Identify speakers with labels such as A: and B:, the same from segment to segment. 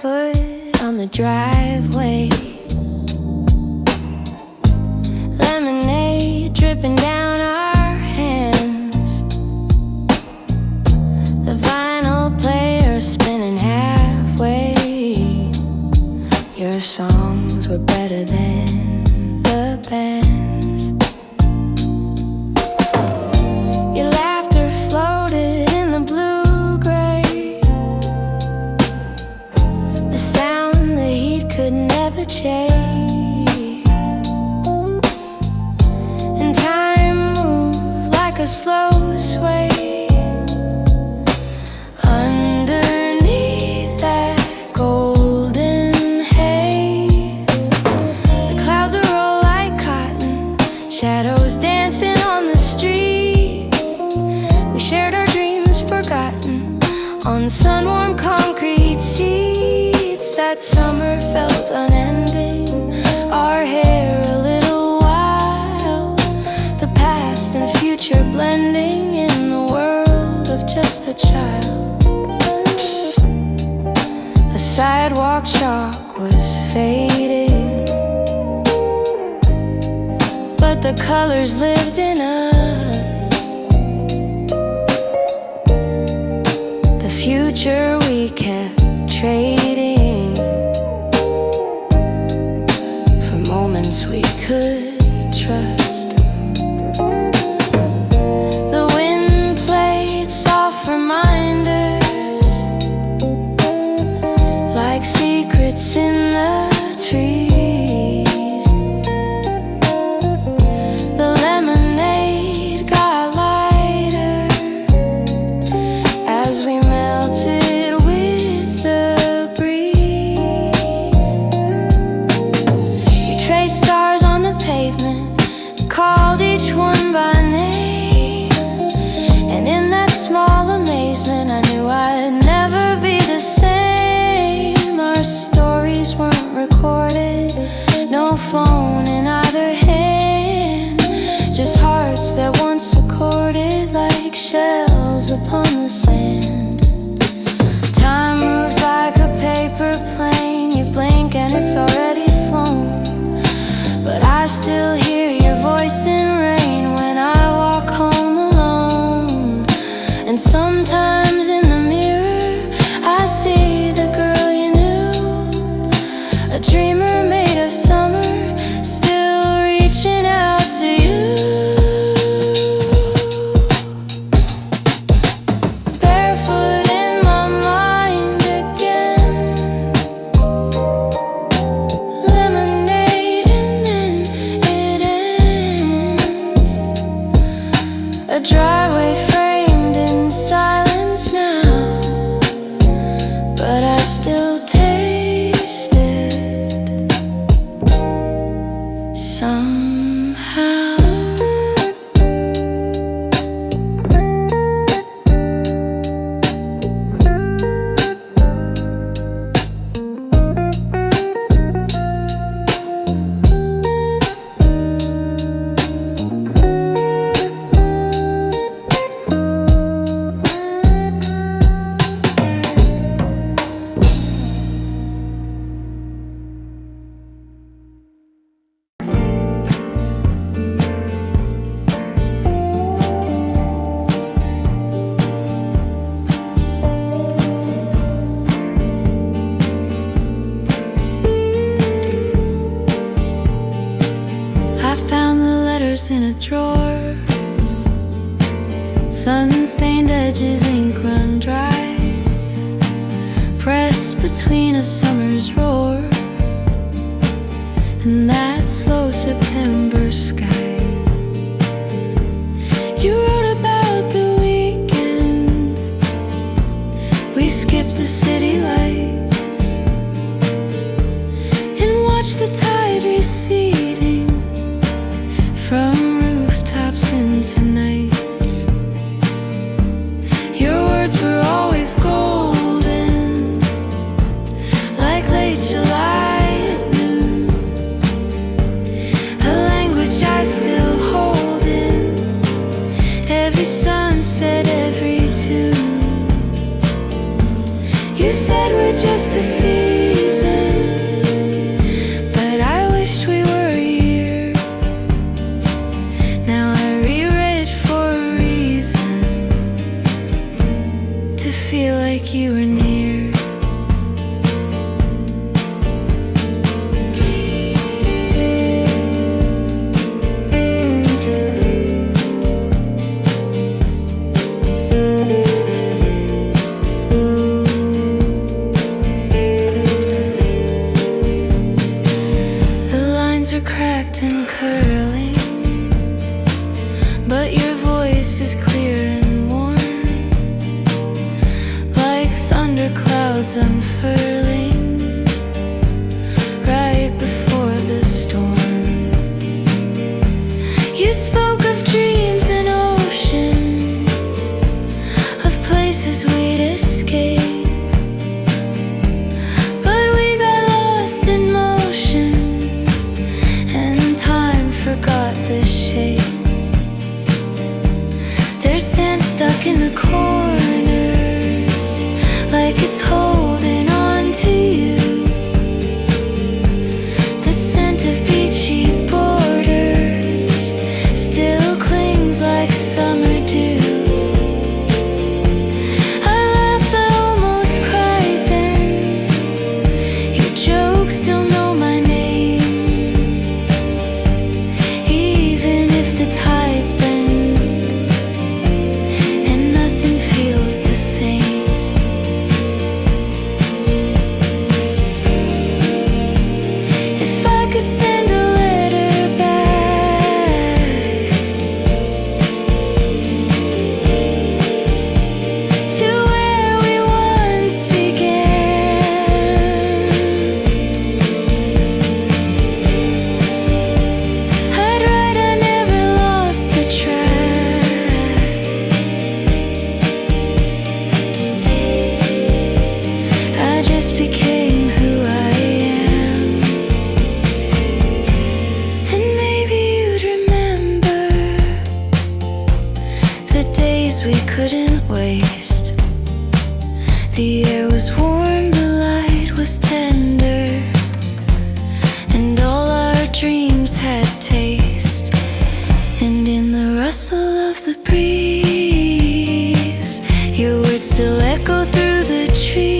A: barefoot on the driveway. Lemonade dripping down our hands. The vinyl player spinning halfway. Your songs were better than the band's. Your laughter floated in the blue-gray. The sound the heat could never chase. And time moved like a slow sway. Underneath that golden haze, the clouds are roll like cotton, shadows dancing on the street. We shared our dreams forgotten on sun-warm concrete seats. That summer felt unending, our hair a little wild, the past and future blending in the world of just a child. The sidewalk chalk was fading, but the colors lived in us. The future we kept trading for moments we could trust. The wind played soft reminders like secrets in the trees. The lemonade got lighter as we melted with the breeze. You traced stars on the pavement, called each one by name, and in that small amazement I knew I'd never be the same. Our stories weren't recorded, no phone in either hand, just hearts that once accorded like shells upon the sand. Time moves like a paper plane, you blink and it's already flown, but I still hear your voice in rain when I walk home alone. And sometimes in the mirror I see the girl you knew, a dreamer made of summer, still reaching out to you. Barefoot in my mind again, lemonade and then it ends. A driveway framed in silence now, but I still taste it somehow. I found the letters in a drawer, sun-stained edges, ink run dry, pressed between a summer's roar and that slow September sky. You wrote about the weekend, we skipped the city lights and watched the tide receding from rooftops into nights. Your words were always golden, like late July at noon, a language I still toes are cracked and curling, but your voice is clear and warm, like thunderclouds unfurling right before the storm. You spoke of dreams and oceans, of places we'd escape, but we got lost in motion, and time forgot the shape. There's sand stuck in the corners, like it's holding on to you. The scent of beachy borders still clings like summer dew. I laughed, I almost cried then. Your jokes still know my name, even if the tides bend and nothing feels the same. If I could send a letter back to where we once began, I'd write I never lost the track. I just became who I am. And maybe you'd remember the days we couldn't waste. The air was warm, the light was tender, and all our dreams had taste. And in the rustle of the breeze, your words still echo through the trees.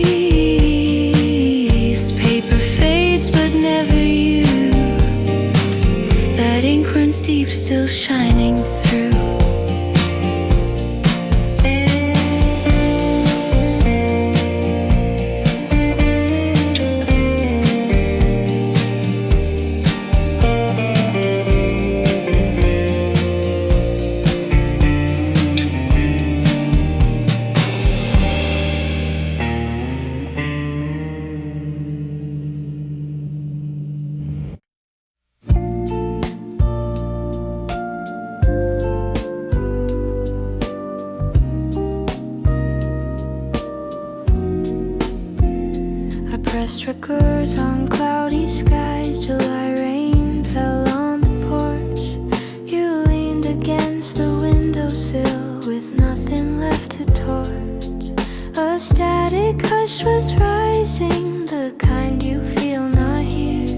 A: Paper fades, but never you. That ink runs deep, still shining through. I pressed record on cloudy skies. July rain fell on the porch. You leaned against the windowsill with nothing left to torch. A static hush was rising, the kind you feel not here,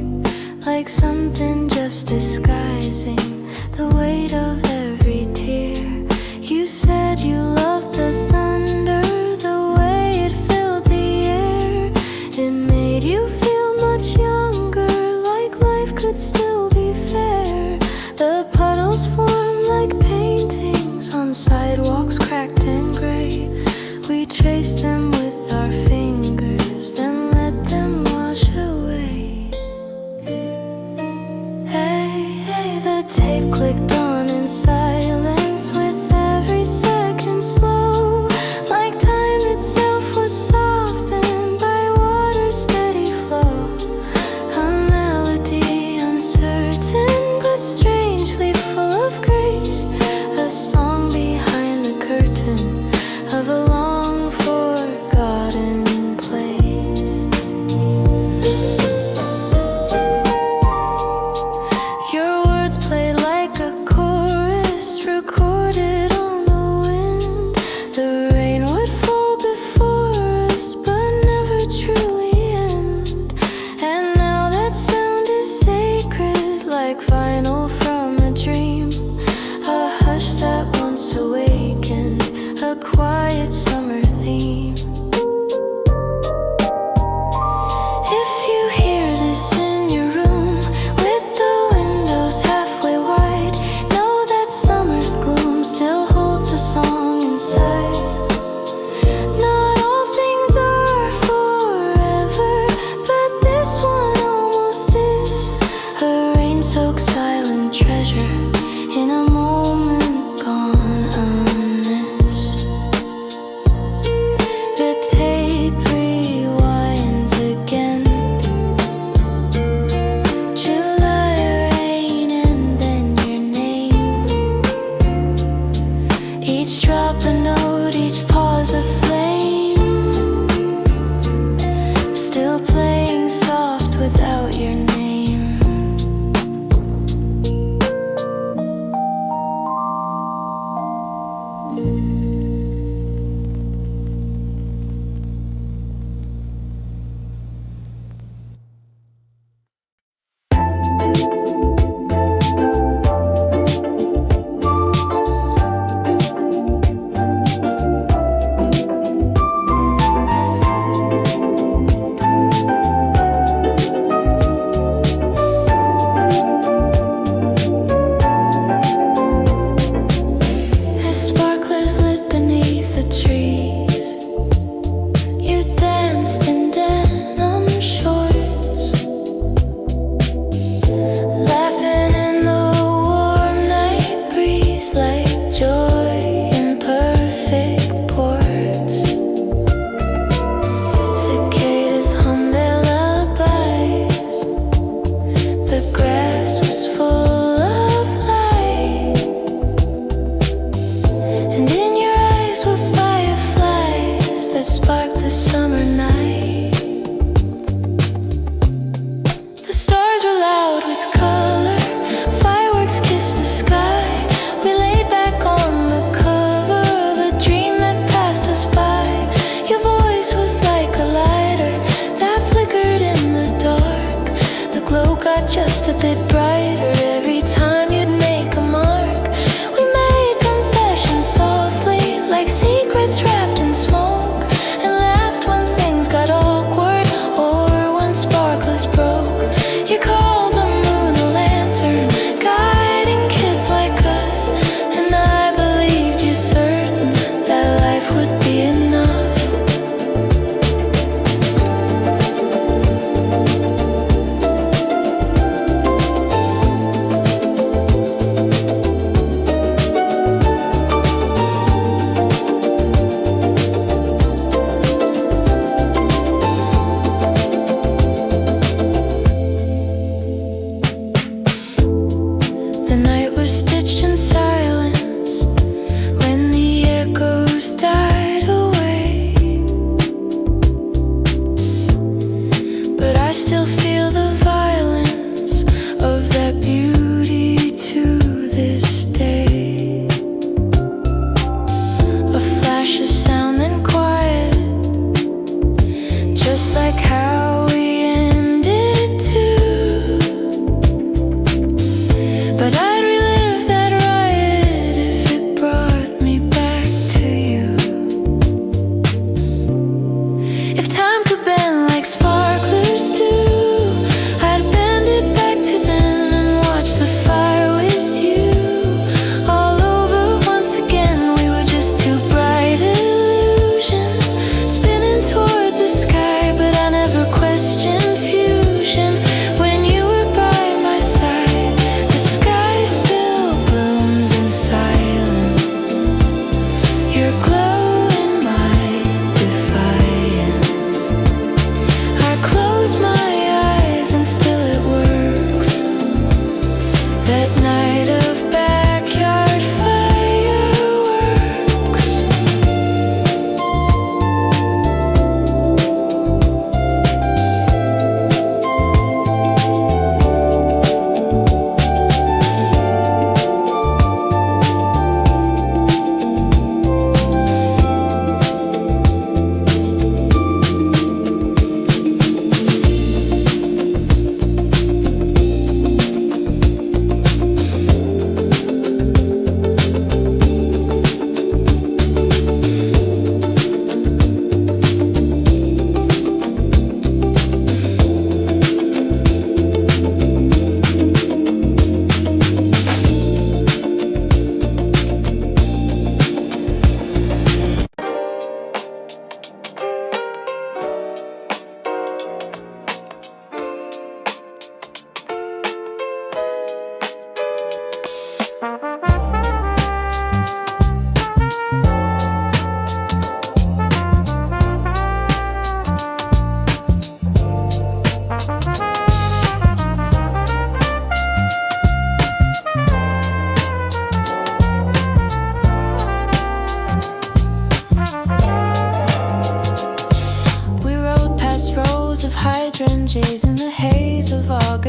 A: like something just disguising the weight of every tear. You said you loved the thunder, the way it filled the air. It made you feel much younger, like life could still be fair. The puddles formed like paintings on sidewalks cracked and gray. We traced them with our fingers, then let them wash away. Hey, hey, the tape clicked on in silence with every second slow, like time itself was softened by water's steady flow. A melody uncertain but strangely full of grace, a song behind the curtain of a long forgotten place. Your words played like a chorus recorded on the wind. The rain would fall before us but never truly end. And now that sound is sacred, like vinyl from a dream, a hush that once awakened, a quiet summer theme. If you hear this in your room, with the windows halfway wide, know that summer's gloom still holds a song inside. Not all things are forever, but this one almost is. A rain soak silent treasure in a moment gone unmissed. The tape rewinds again. July rain and then your name. Each drop a note, each pause a flame. Still playing soft without your name. As sparklers lit beneath the trees, you danced in denim shorts, laughing in the warm night breeze like joy in perfect ports. Cicadas hummed their lullabies. The grass was full of light, and in your eyes were fireflies that sparked the summer night. The stars were loud with color, fireworks kissed the sky. We lay back on the cover of a dream that passed us by. Your voice was like a lighter that flickered in the dark. The glow got just a bit brighter every time you'd make a mark. We made confessions softly, like secrets wrapped in smoke, and laughed when things got awkward or when sparklers broke. You called the moon a lantern, guiding kids like us, and I believed you, certain that life would be enough. The night was stitched in silence when the echoes died away, but I still feel the violence of that beauty to this day. A flash of sound and quiet, just like how we ended too. But I'd relive that riot if it brought me back to you. If time could bend like sparklers do, I'd bend it back to then and watch the fire with you. All over once again, we were just two bright illusions, spinning toward the sky, but I never questioned fusion. When you were by my side, the sky still blooms in silence. Your glow in my defiance. I close my eyes and still it works. That night of backyard fireworks.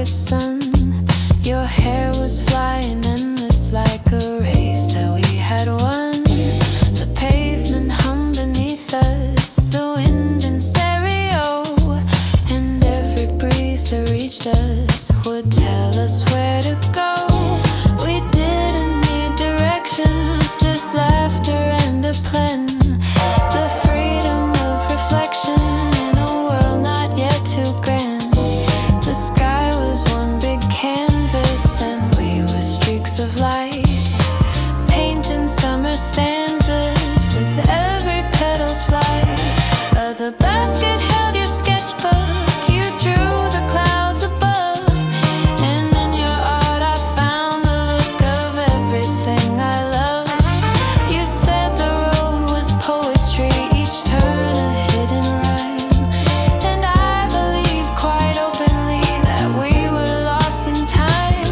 A: August sun. Your hair was flying endless like a race that we had won. The pavement hummed beneath us, the wind in stereo, and every breeze that reached us would tell us where to go. We didn't need directions, just laughter and a plan. The freedom of reflection in a world not yet too grand. The sky was one big canvas and we were streaks of light, painting summer stanzas with every petal's flight. The basket held your sketchbook, you drew the clouds above, and in your art I found the look of everything I love. You said the road was poetry, each turn a hidden rhyme, and I believe quite openly that we were lost in time.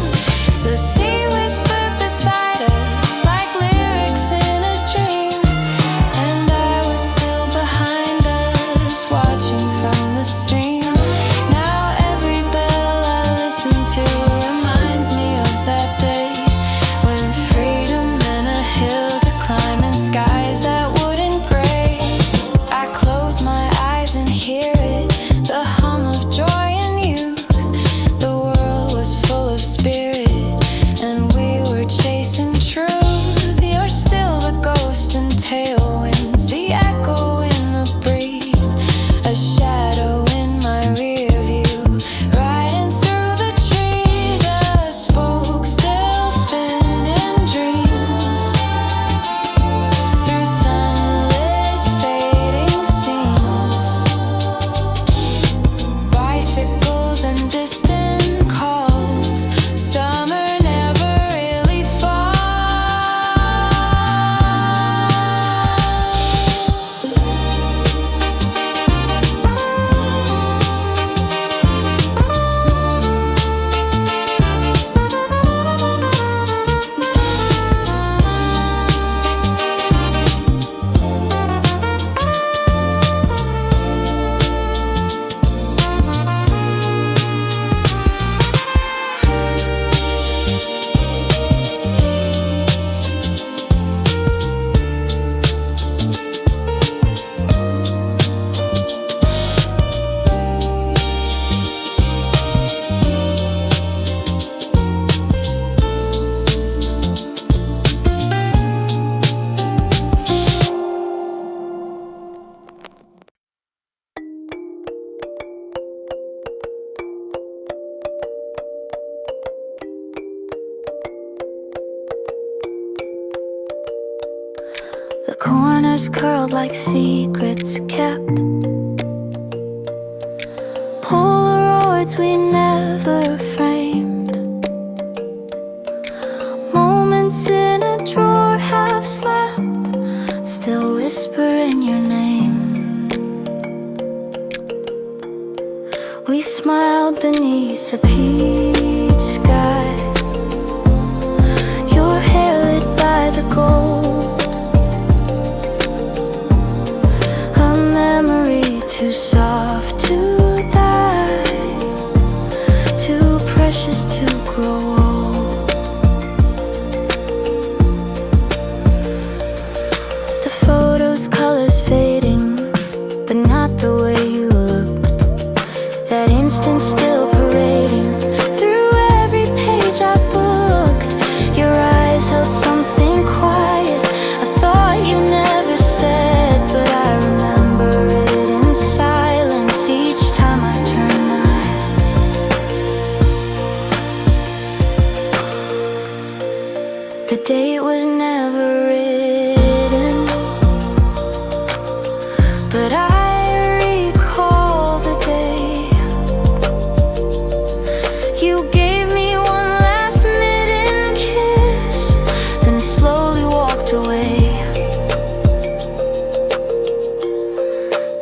A: The sea whispered beside us like lyrics in a dream, and I was still behind us, watching from the stream. Now every bell I listen to reminds me of that day when freedom and a hill to climb and skies that wouldn't gray. I close my eyes and hear it, the hum of joy and youth. The world was full of spirit and we were chasing truth. You're still the ghost in tailwinds, the echo in the breeze, a shadow in my rear view, riding through the trees. A spoke still spinning dreams through sunlit fading scenes. Bicycles and distant calls, summer never really falls. The corners curled like secrets kept, Polaroids we never framed, moments in a drawer half slept, still whispering your name. We smiled beneath the peach sky, your hair lit by the gold, a memory too soft to die, too precious to grow old. The photos, colors fading, but not the way you looked. That instant still parading through every page I booked. Your eyes held something quiet, a thought you never said, but I remember it in silence each time I turn my head. The date was never written, but I recall the day you gave me one last midden kiss, then slowly walked away.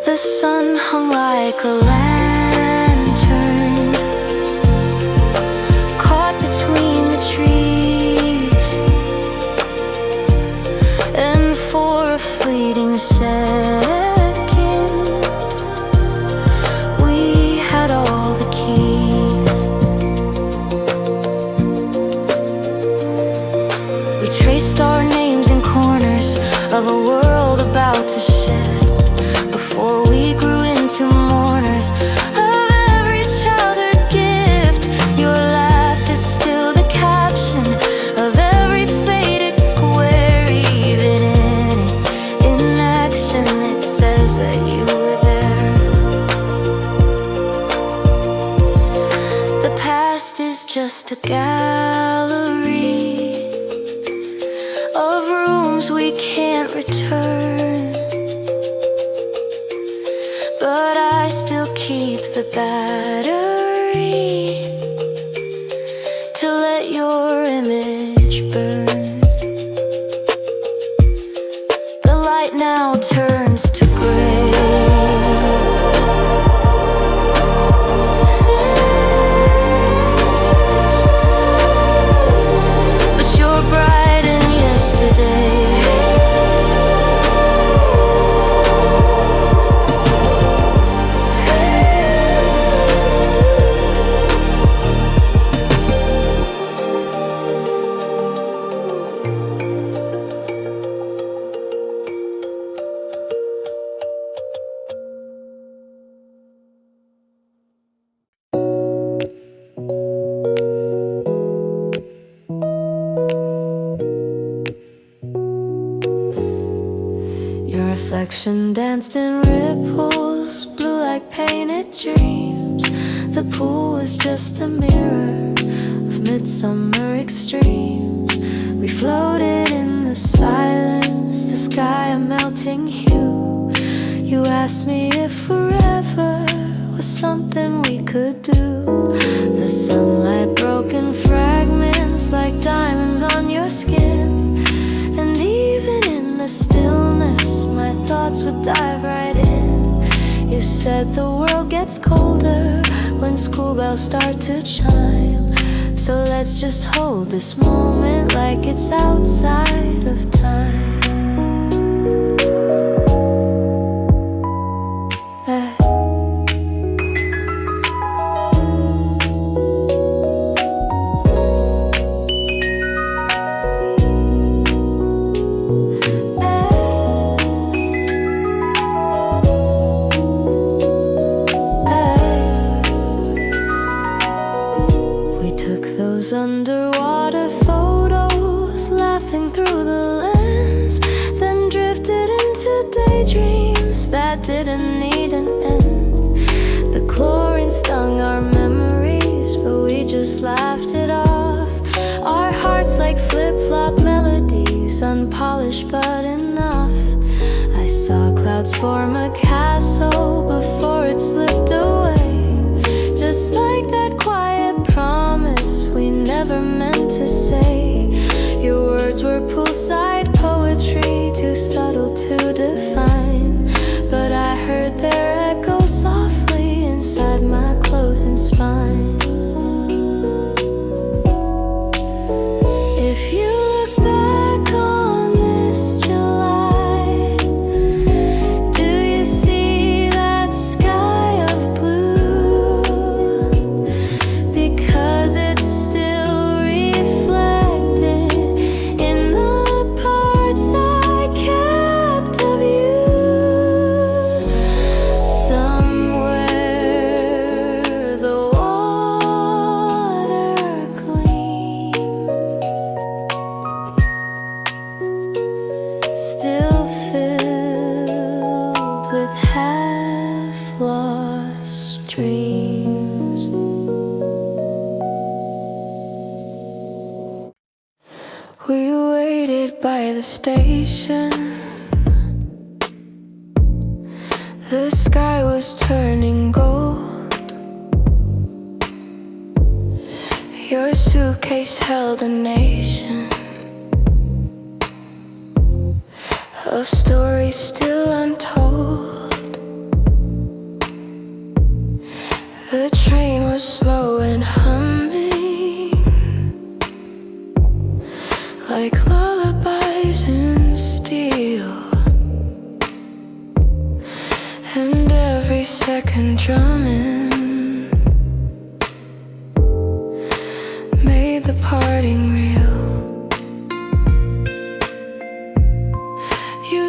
A: The sun hung like a lantern, caught between the trees, of a world about to shift before we grew into mourners of every childhood gift. Your laugh is still the caption of every faded square. Even in its inaction, it says that you were there. The past is just a gallery of rooms we can't return, but I still keep the battery to let your image burn. The light now turns to gray, but you're bright in yesterday. Your reflection danced in ripples, blue like painted dreams. The pool was just a mirror of midsummer extremes. We floated in the silence, the sky a melting hue. You asked me if forever was something we could do. The sunlight broke in fragments like diamonds on your skin. And even in the stillness, my thoughts would dive right in. You said the world gets colder when school bells start to chime. So let's just hold this moment like it's outside of time. Underwater photos, laughing through the lens, then drifted into daydreams that didn't need an end. The chlorine stung our memories, but we just laughed it off. Our hearts like flip-flop melodies, unpolished but enough. I saw clouds form a castle before it slipped away, just like that quiet promise we never meant to say. Your words were poolside poetry, too subtle to define, but I heard their echo softly inside my closing spine. If you look back on this July, do you see that sky of blue? Because it's still reflected in the parts I kept of you. Somewhere the water gleams, still filled with half-lost dreams. We waited by the station. The sky was turning gold. Your suitcase held a nation of stories still untold. The train was slow and humming like lullabies in steel, and every second drumming made the parting real. You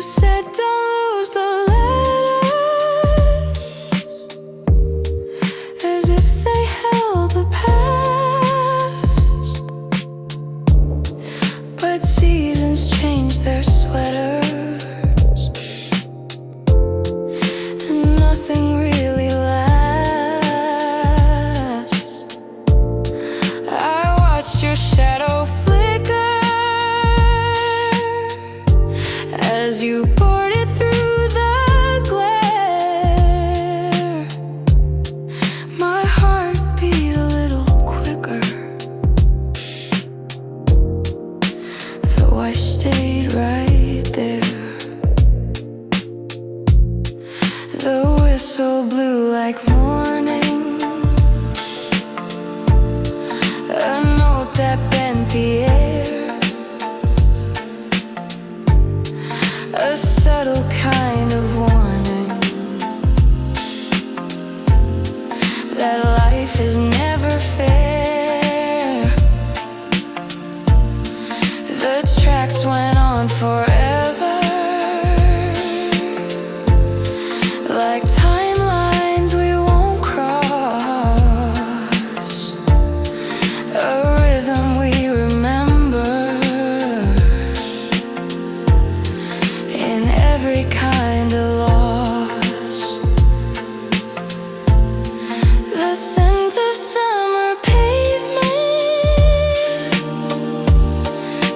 A: like warning, a note that bent the air, a subtle kind of warning that life is never fair. The tracks went on forever, like timelines we won't cross, a rhythm we remember in every kind of loss. The scent of summer pavement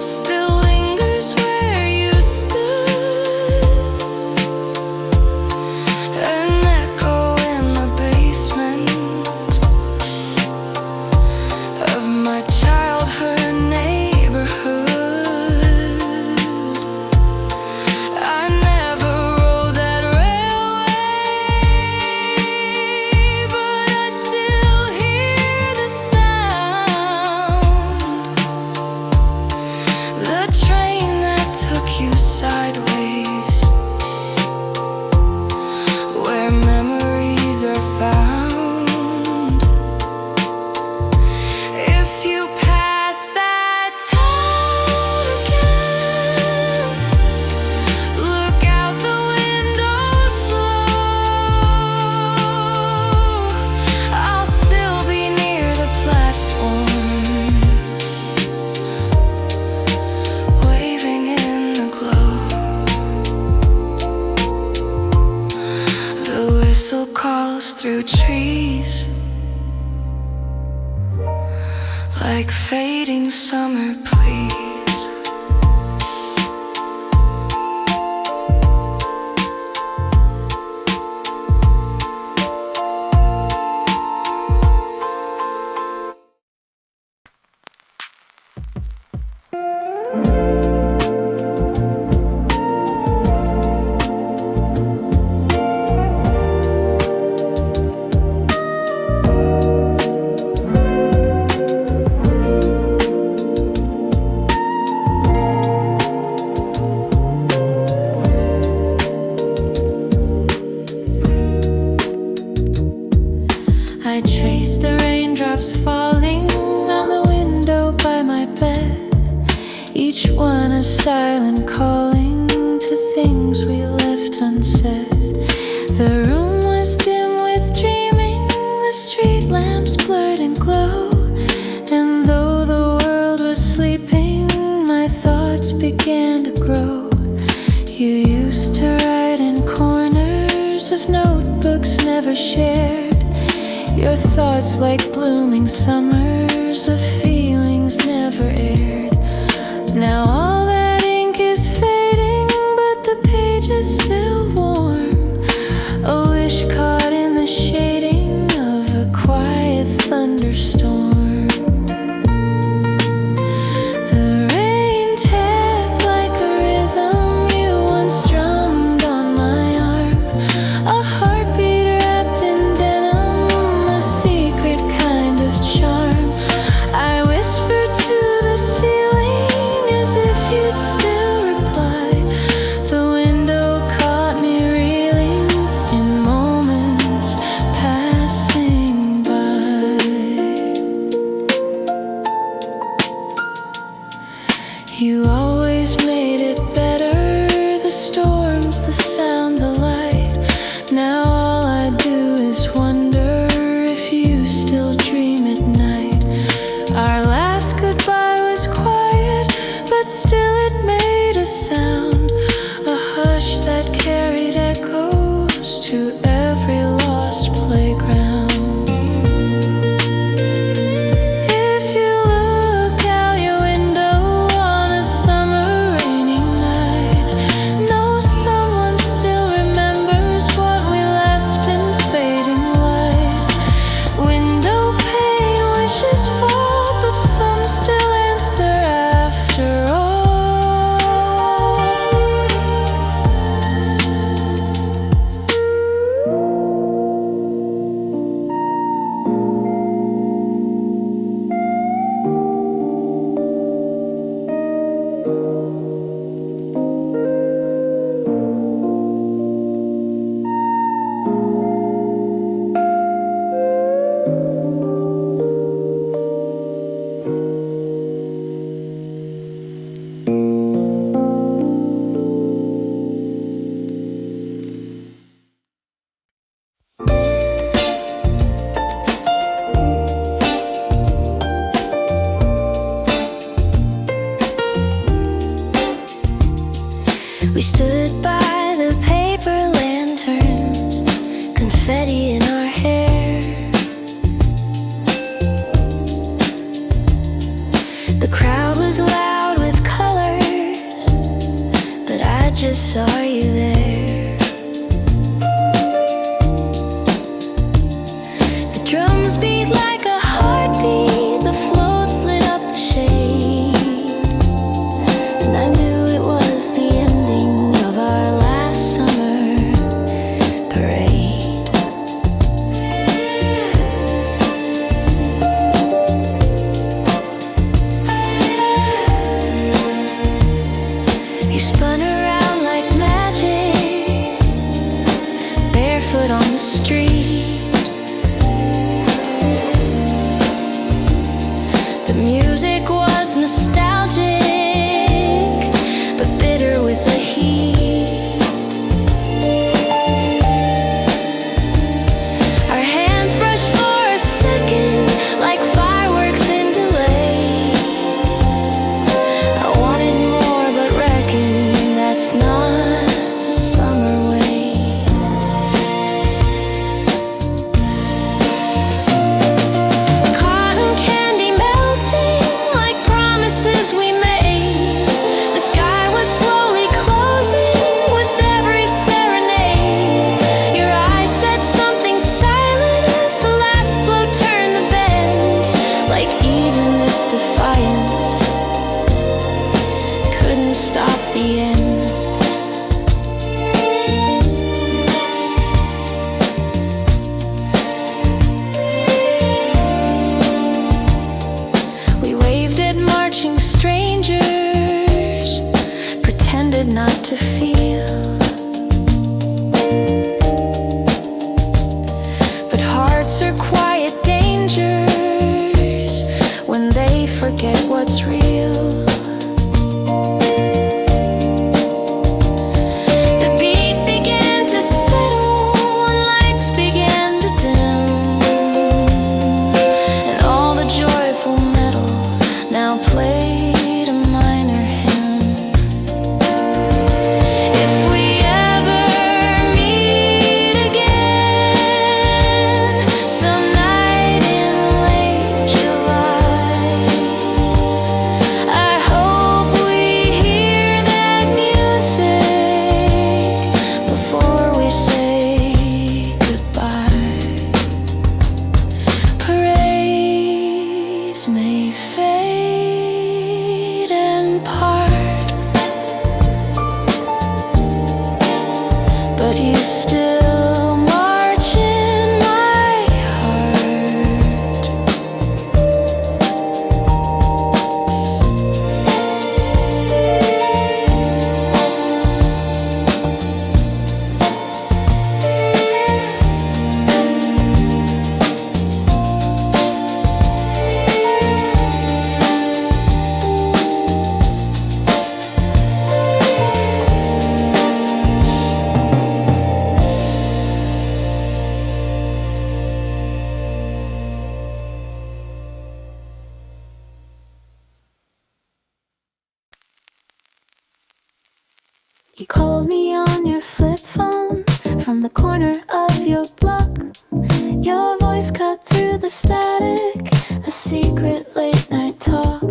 A: still lingers where you stood, an echo in the basement of my childhood neighborhood. I never rode that railway, but I still hear the sound. The train that took you sideways, where memories are found. If you pass that town again, look out the window slow. I'll still be near the platform, waving in the glow. The whistle calls through trees like fading summer, please. I trace the raindrops falling on the window by my bed, each one a silent calling to things we left unsaid. The room was dim with dreaming, the street lamps blurred and glow, and though the world was sleeping, my thoughts began to grow. You used to write in corners of notebooks never shared, your thoughts like blooming summers of feelings never aired. Now all that ink is fading, but the page is still warm, a wish caught in the shading of a quiet thunderstorm. The rain tapped like a rhythm you once drummed on my arm, a heartbeat wrapped in denim, a secret kind of charm. I whispered to the ceiling as if you'd still reply. The window caught me reeling in moments passing by. You always made it better, the storms, the sound, the light. Now all I do is wonder if you still dream at night. Our last goodbye was quiet, but still it made a sound, a hush that carried echoes to every lost playground. If you look out your window on a summer raining night, We stood by the paper lanterns, confetti in our hair. The crowd was loud with colors, but I just saw you there. The drums beat like a heartbeat, the floats lit up the shade, and I knew it was the ending of our last summer parade. You spun around like magic, barefoot on the street. The music was nostalgic, but bitter with the heat. Our hands brushed for a second, like fireworks in delay. I wanted more, but reckon that's not the summer way. Cotton candy melting like promises we made. The sky was slowly closing with every serenade. Your eyes said something silent as the last float turned the bend. Like even this defiance couldn't stop the end. We waved at marching strangers, pretended not to feel. But hearts are quiet dangers when they forget what's real. The beat began to settle and lights began to dim, and all the joyful metal now played a minor hymn. If we ever meet again, some night in late July, I hope we hear that music before we say goodbye. Parades may fade and part, but you still march in my heart. You called me on your flip phone from the corner of your block. Your voice cut through the static, a secret late night talk.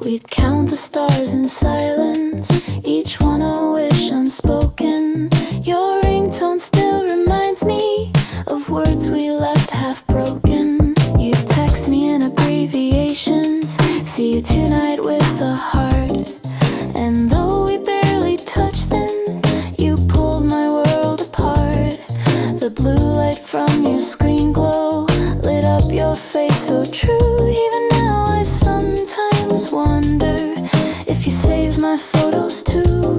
A: We'd count the stars in silence, each one a wish unspoken. Your ringtone still reminds me of words we left half broken. You text me in abbreviations, see you tonight with a heart. And though we barely touched then, you pulled my world apart. The blue light from your screen glow lit up your face so true. Even now I sometimes wonder if you save my photos too.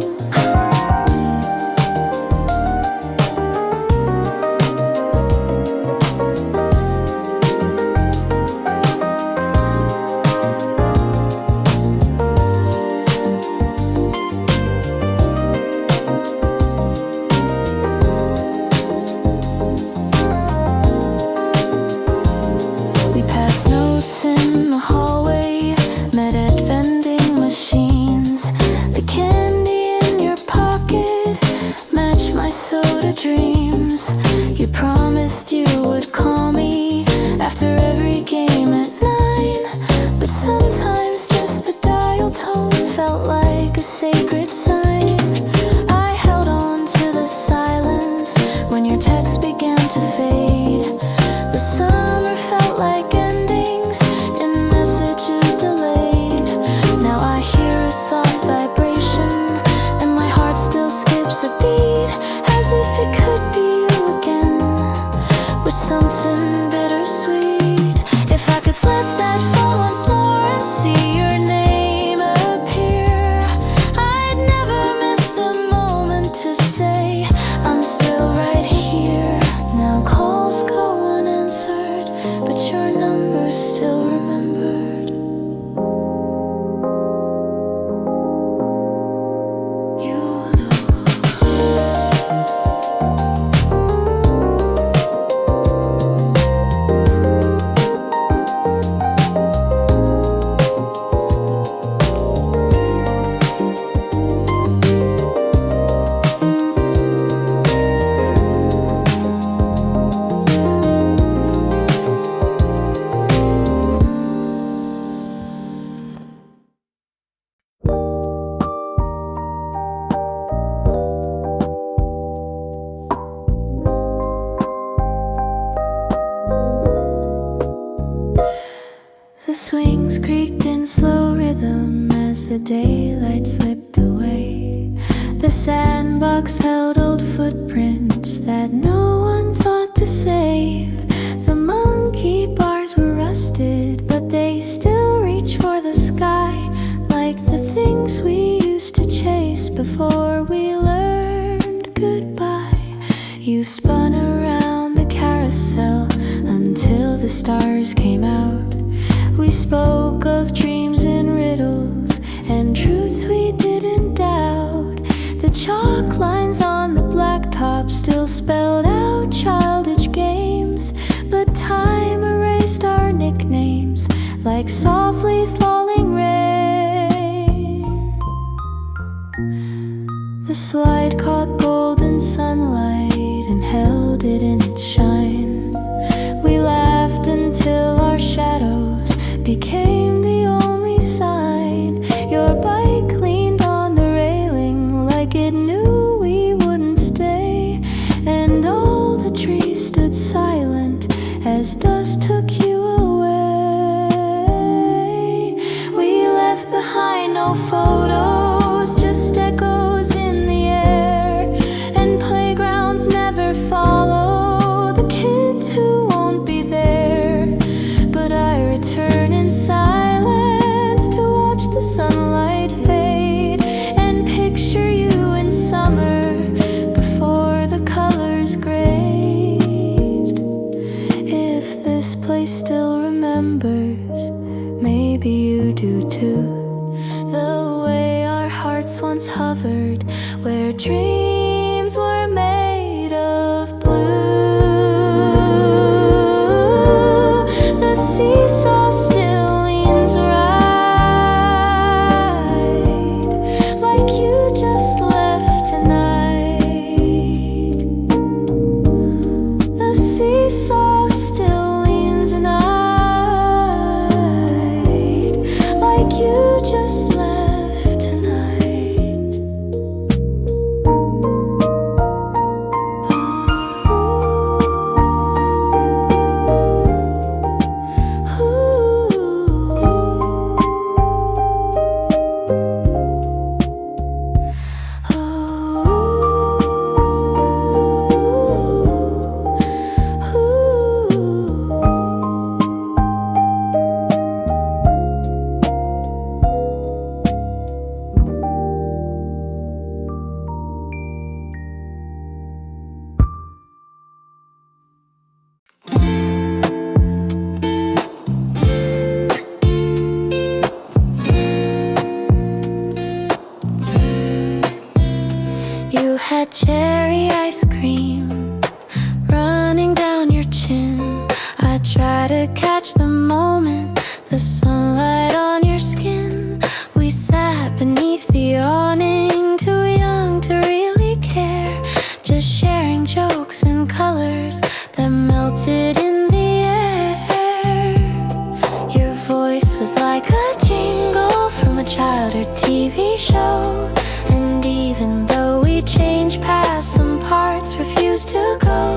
A: dreams. You promised you would call me after every game at 9, but sometimes just the dial tone felt like a sacred sign. I held on to the silence when your texts began to fade. The summer felt like endings and messages delayed. Now I hear a soft vibration and my heart still skips a beat, as if it could be you again, with something bittersweet. If I could flip that phone once more and see your name appear, I'd never miss the moment to say I'm still right here. Now calls go unanswered, but your number's still remembered. You The swings creaked in slow rhythm as the daylight slipped away. The sandbox held old footprints that no one thought to save. The monkey bars were rusted, but they still reach for the sky, like the things we used to chase before we learned goodbye. You spun around the carousel until the stars came out. We spoke of dreams and riddles and truths we didn't doubt. The chalk lines on the blacktop still spelled out childish games, but time erased our nicknames like softly falling rain. The slide caught golden sunlight and held it in its shine. We laughed until our shadows became the only sign. Your bike leaned on the railing like it knew we wouldn't stay, and all the trees stood silent as dust took you away. We left behind no photos, just echoes in the air, and playgrounds never follow the kids who won't be there. But I return in silence to watch the sunlight fade and picture you in summer before the colors grayed. If this place still remembers, maybe you do too, the way our hearts once hovered where dreams were made of blue. The seesaw still leans right, like you just left tonight. The seesaw still leans right, like you just left tonight. a child or TV show. And even though we changed past some parts, refused to go,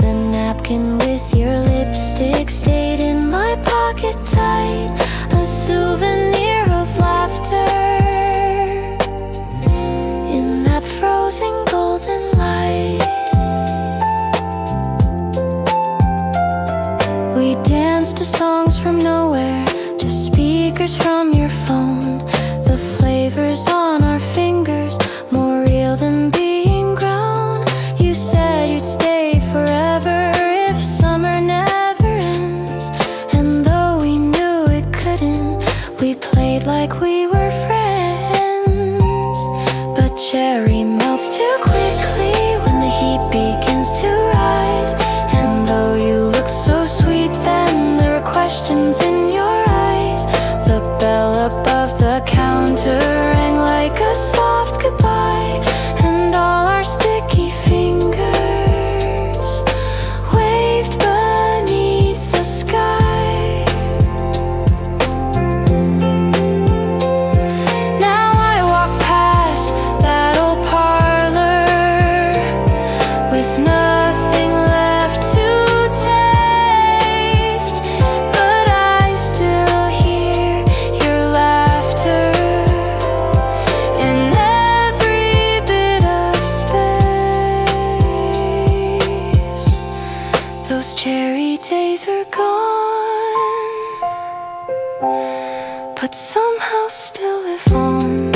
A: the napkin with your lipstick stayed in my pocket tight, a souvenir of laughter in that frozen golden light. We danced to songs from nowhere, just speakers from your phone. The flavors on our fingers, more real than being grown. You said you'd stay forever if summer never ends. And though we knew it couldn't, we played like we were friends. But cherry melts too quickly when the heat begins to rise. And though you look so sweet then, there were questions in your eyes. The bell above the counter rang like a soft goodbye, and all our sticky fingers waved beneath the sky. Now I walk past that old parlor with nothing left to taste, but I still hear your laughter in every bit of space. Those cherry days are gone, but somehow still live on.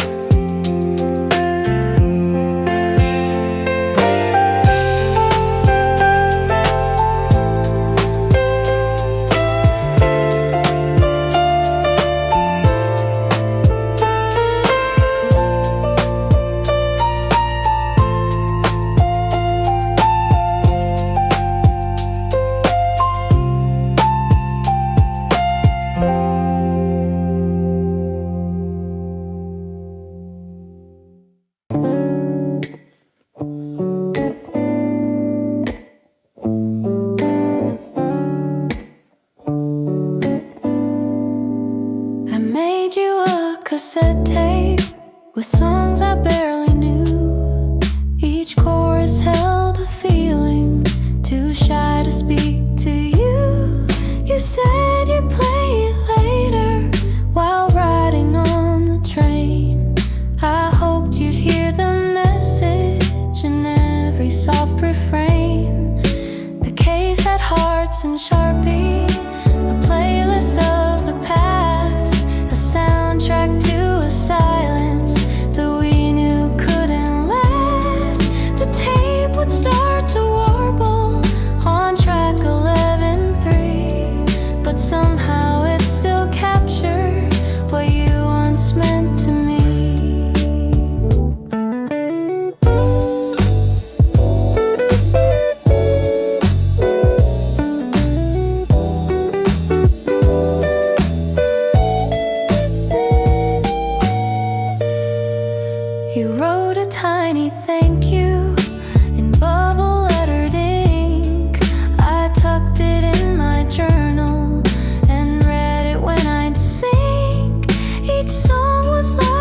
A: I made you a cassette tape with songs I barely knew. Each chorus held a feeling, too shy to speak to you. You said you'd play it later while riding on the train. I hoped you'd hear the message in every soft refrain. The case had hearts and Sharpie, a playlist of the past, a soundtrack to a silence that we knew couldn't last. The tape would start to warble on track 11-3, but somehow it still captured what you once meant to me. You wrote a tiny thank you in bubble lettered ink. I tucked it in my journal and read it when I'd sing. Each song was like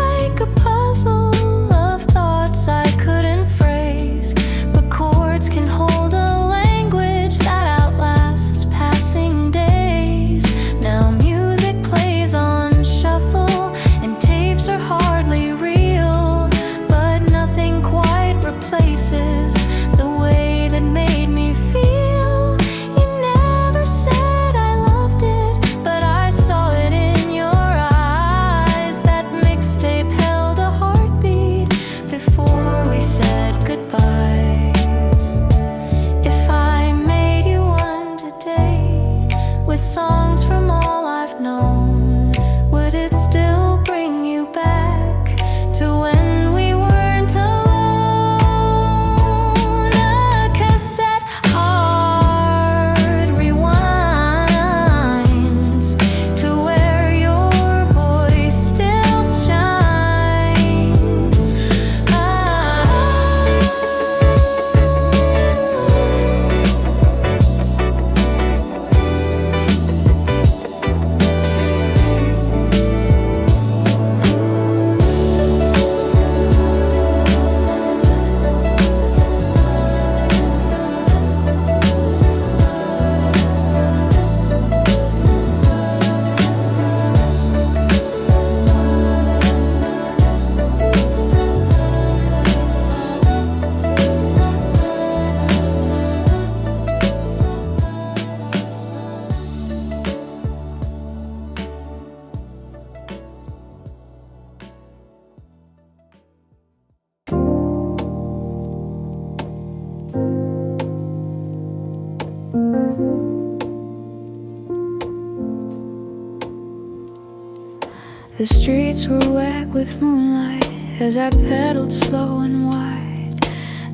A: The streets were wet with moonlight as I pedaled slow and wide.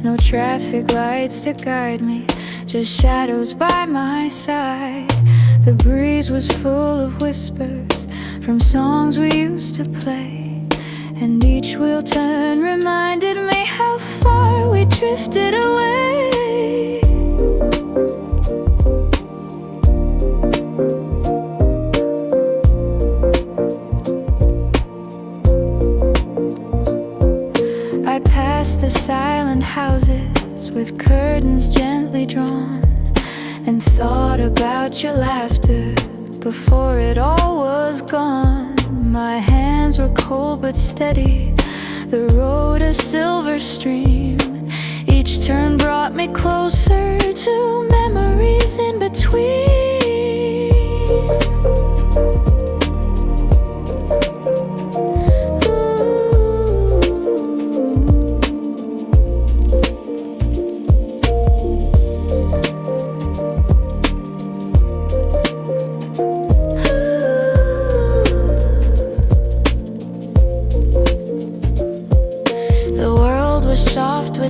A: No traffic lights to guide me, just shadows by my side. The breeze was full of whispers from songs we used to play, and each wheel turn reminded me how far we drifted away. I passed the silent houses with curtains gently drawn, and thought about your laughter before it all was gone. My hands were cold but steady, the road a silver stream. Each turn brought me closer to memories in between.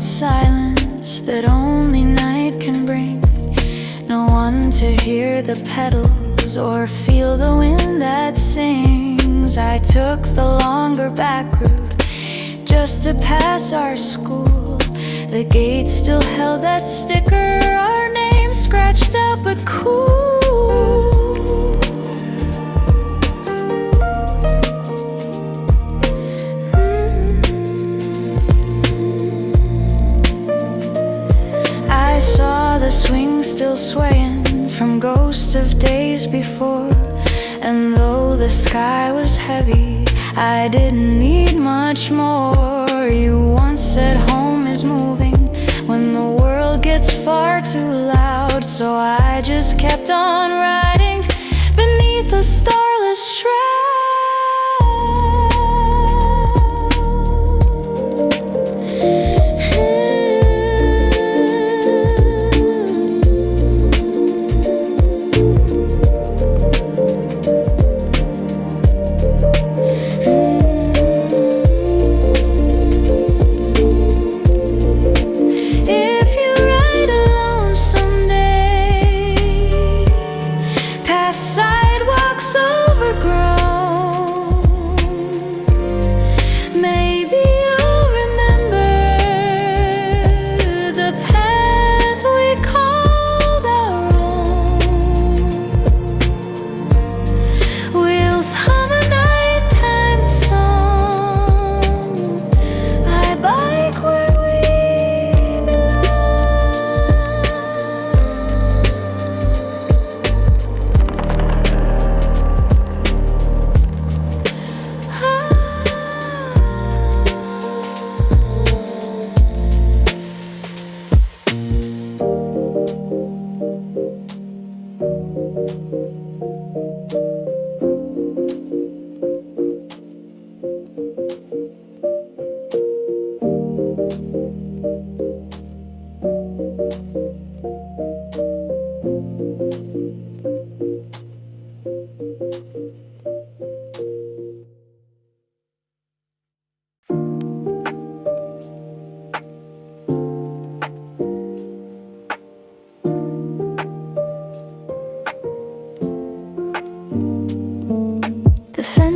A: Silence that only night can bring. No one to hear the pedals or feel the wind that sings. I took the longer back route just to pass our school. The gate still held that sticker, our names scratched out but cool. The swing still swaying from ghosts of days before, and though the sky was heavy, I didn't need much more. You once said home is moving when the world gets far too loud, so I just kept on riding beneath a starless shroud.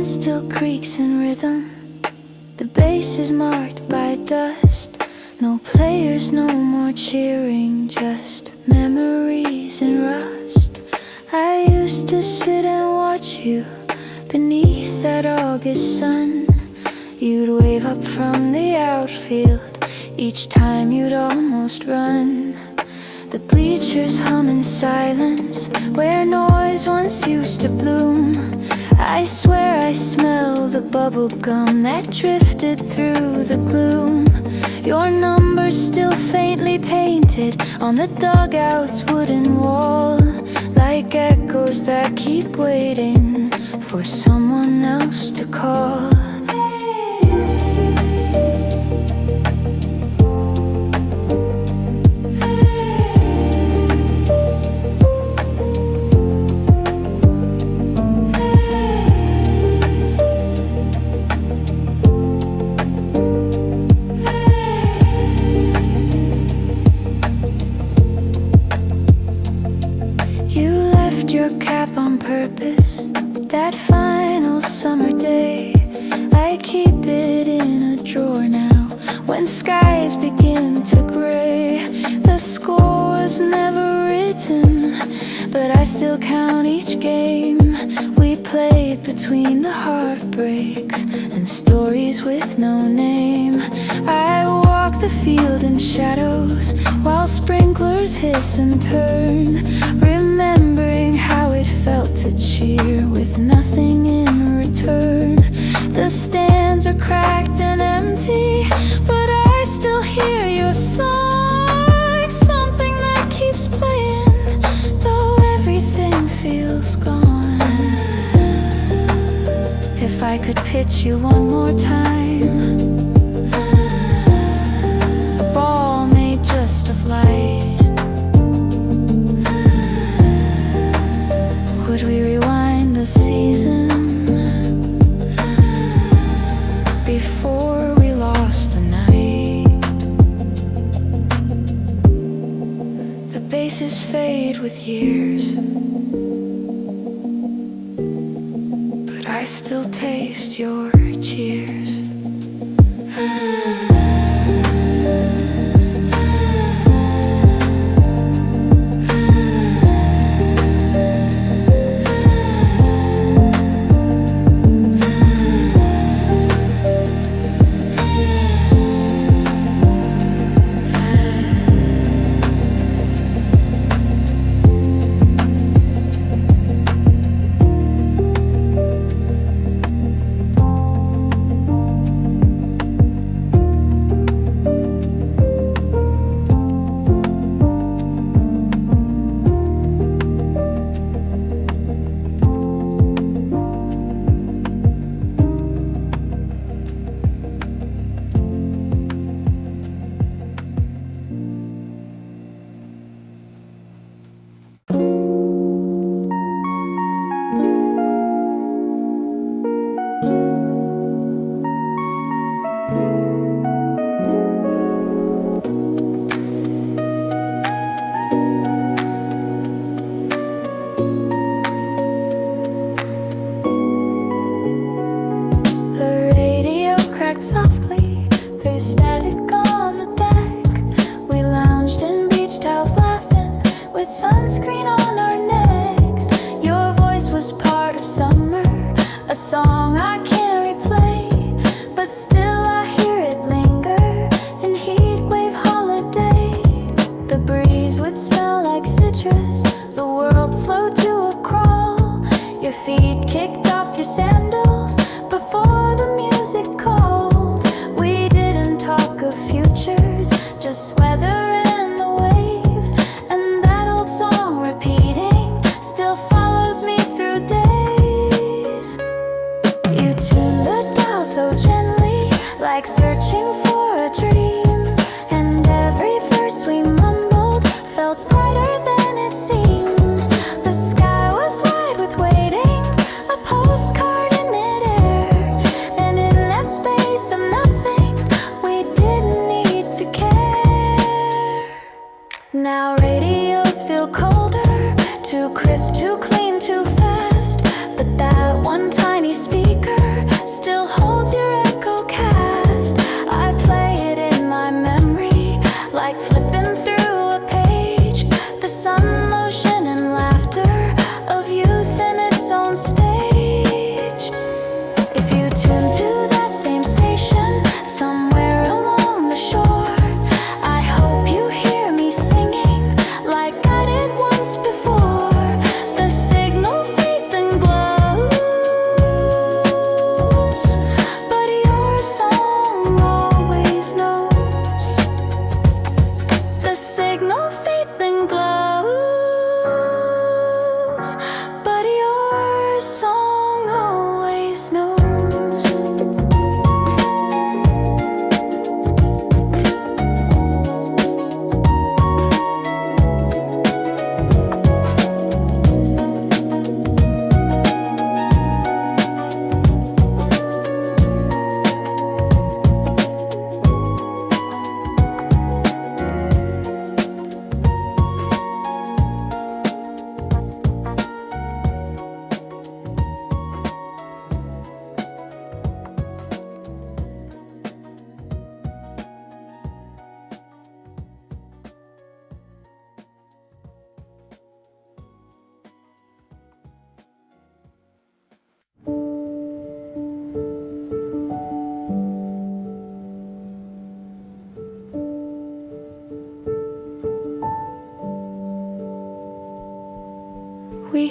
A: Still creaks in rhythm. The bass is marked by dust. No players, no more cheering, just memories in rust. I used to sit and watch you beneath that August sun. You'd wave up from the outfield each time you'd almost run. The bleachers hum in silence where noise once used to bloom. I swear I smell the bubble gum that drifted through the gloom. Your number's still faintly painted on the dugout's wooden wall, like echoes that keep waiting for someone else to call. keep it in a drawer now. When skies begin to gray, the score was never written, but I still count each game we played between the heartbreaks and stories with no name. I walk the field in shadows while sprinklers hiss and turn, remembering how it felt to cheer with nothing in return. The stands are cracked and empty, but I still hear your song, something that keeps playing though everything feels gone. If I could pitch you one more time, a ball made just of light, would we rewind the season before we lost the night? The bases fade with years, but I still taste your cheers.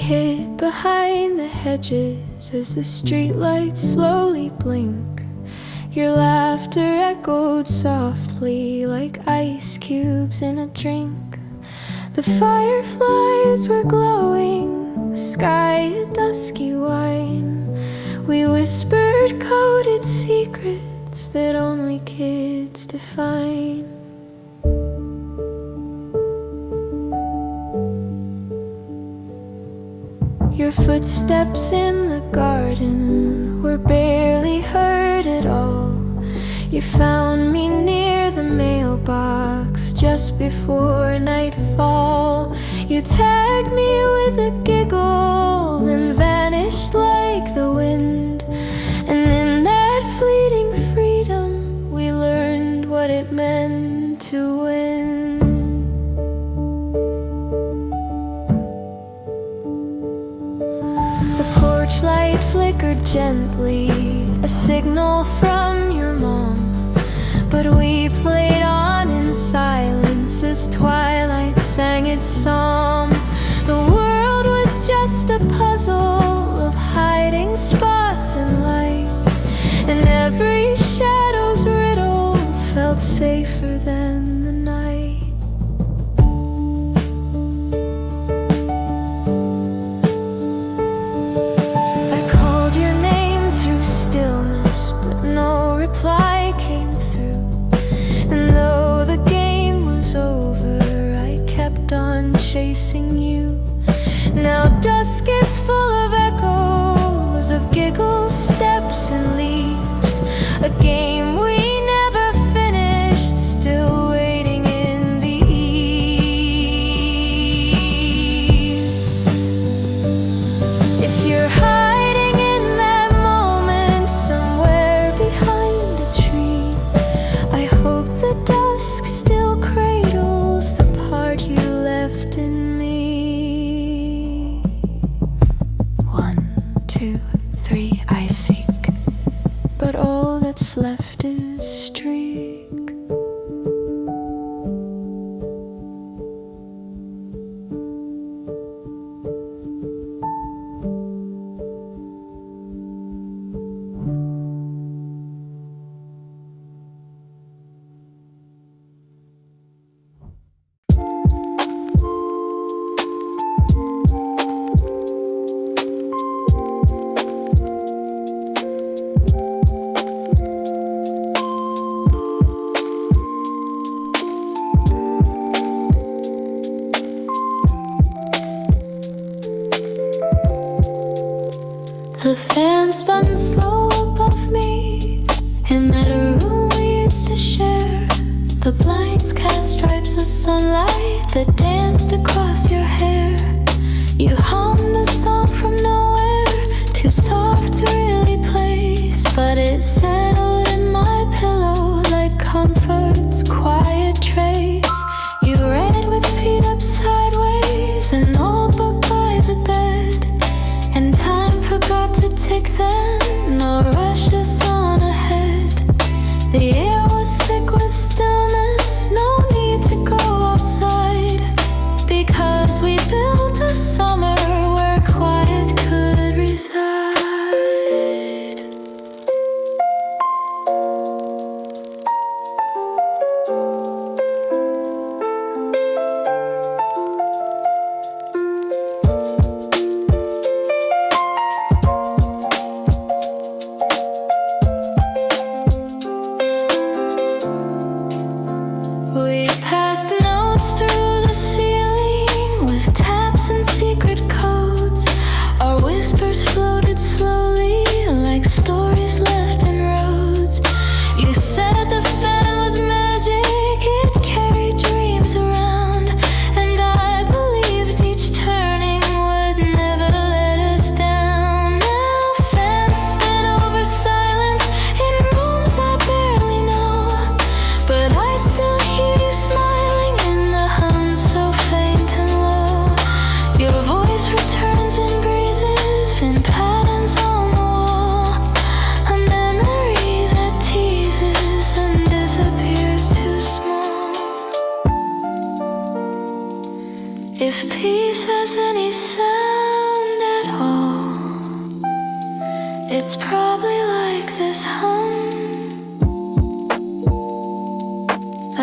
A: hid behind the hedges as the streetlights slowly blink. Your laughter echoed softly like ice cubes in a drink. The fireflies were glowing, the sky a dusky wine. We whispered coded secrets that only kids define. Your footsteps in the garden were barely heard at all. You found me near the mailbox just before nightfall. You tagged me with a giggle and vanished like the wind. And in that fleeting freedom we learned what it meant to win. Light flickered gently, a signal from your mom. But we played on in silence as twilight sang its song. The world was just a puzzle of hiding spots in light, and every shadow's riddle felt safer than the night. Reply came through, and though the game was over, I kept on chasing you. Now dusk is full of echoes of giggles, steps and leaves, a game we never finished, still waiting in the eaves. If you're hiding in that moment somewhere behind a tree, I hope the dusk still cradles the part you left in me. 1, 2, 3, I seek, but all that's left is streak. The fan spun slow above me in that room we used to share. The blinds cast stripes of sunlight that danced across your hair. You hummed the song from nowhere, too soft to really place, but it settled in my pillow like comfort's quiet trace. You read with feet up sideways, an old book by the bed, and time forgot to tick then, no rushed us on ahead. The air was thick with stillness, no need to go outside, because we built a summer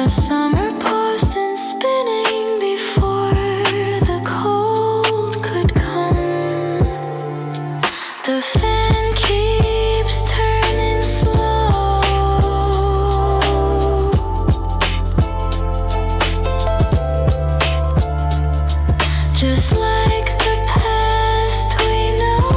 A: summer paused in spinning before the cold could come. The fan keeps turning slow, just like the past we know.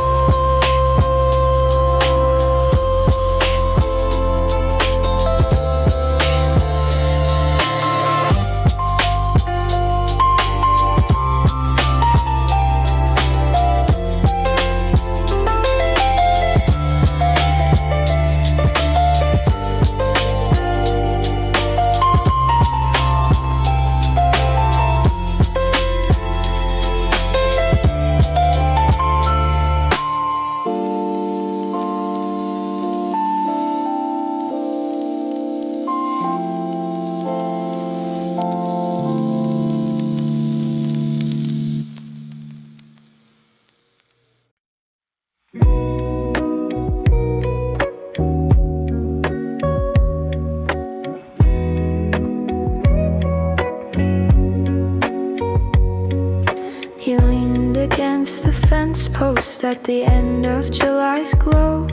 A: He leaned against the fence post at the end of July's glow.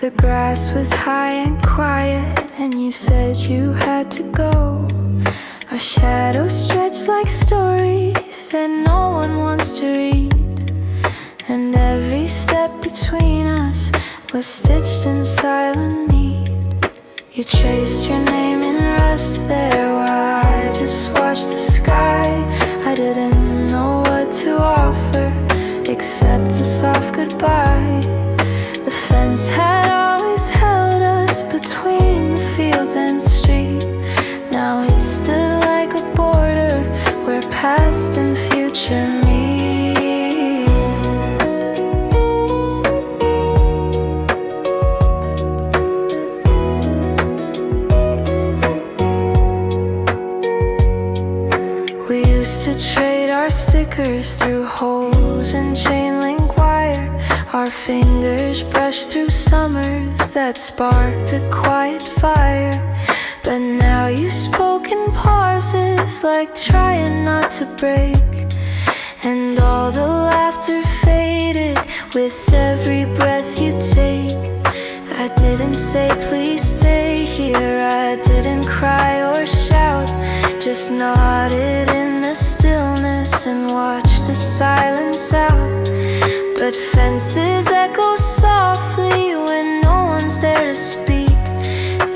A: The grass was high and quiet, and you said you had to go. Our shadows stretched like stories that no one wants to read, and every step between us was stitched in silent need. You traced your name in rust there while I just watched the sky. I didn't know what to offer except a soft goodbye. The fence had always held us between the fields and street. Now it stood like a border where past and future meet. We used to trade our stickers through holes in chain link wire. Our fingers brushed through summers that sparked a quiet fire. But now you spoke in pauses, like trying not to break. And all the laughter faded with every breath you take. I didn't say please stay here, I didn't cry or shout, just nodded in the stillness and watched the silence out. But fences echo softly when no one's there to speak.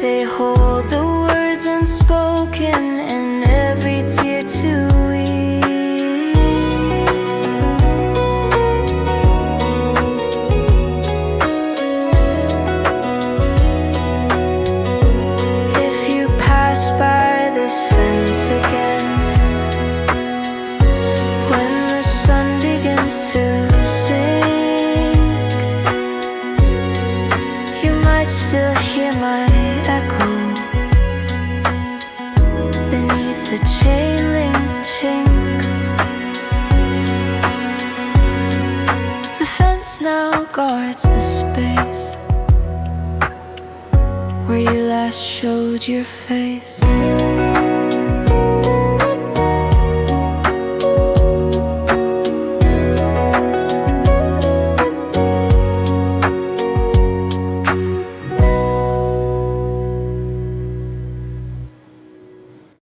A: They hold the words unspoken and every tear too weak. If you pass by this fence again, when the sun begins to sink, you might still hear my echo beneath the chain link chink. The fence now guards the space where you last showed your face.